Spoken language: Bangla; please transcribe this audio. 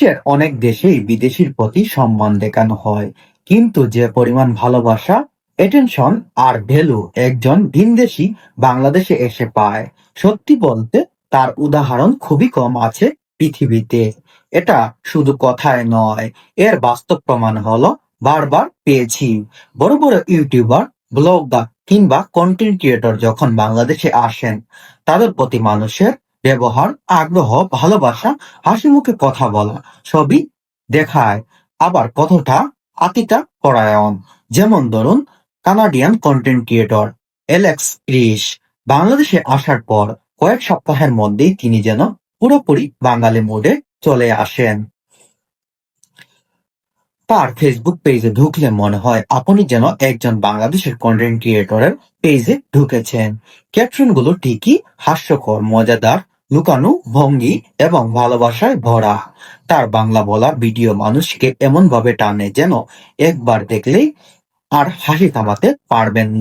বিশ্বের অনেক দেশেই বিদেশির প্রতি সম্মান দেখানো হয়, কিন্তু যে পরিমাণ ভালোবাসা, অ্যাটেনশন আর ভ্যালু একজন ভিনদেশী বাংলাদেশে এসে পায়, সত্যি বলতে তার উদাহরণ খুবই কম আছে পৃথিবীতে। এটা শুধু কথায় নয়, এর বাস্তব প্রমাণ হলো বারবার পেয়েছি। বড় বড় ইউটিউবার, ব্লগার কিংবা কন্টেন্ট ক্রিয়েটর যখন বাংলাদেশে আসেন, তাদের প্রতি মানুষের ব্যবহার, আগ্রহ, ভালোবাসা, হাসিমুখে কথা বলা সবই দেখায় আবার কতটা আতিথ্যপরায়ণ। যেমন ধরুন, কানাডিয়ান কন্টেন্ট ক্রিয়েটর অ্যালেক্স রিস বাংলাদেশে আসার পর কয়েক সপ্তাহের মধ্যেই তিনি যেন পুরোপুরি বাঙালি মোডে চলে আসেন। তার ফেসবুক পেজে ঢুকলে মনে হয় আপনি যেন একজন বাংলাদেশের কন্টেন্ট ক্রিয়েটরের পেজে ঢুকেছেন। ক্যাপশনগুলো ঠিকই হাস্যকর, মজাদার, লুকানো ভঙ্গি এবং ভালোবাসায় ভরা। তার বাংলা বলা ভিডিও মানুষকে এমন ভাবে টানে যেন একবার দেখলেই আর হাসি থামাতে পারবেন না।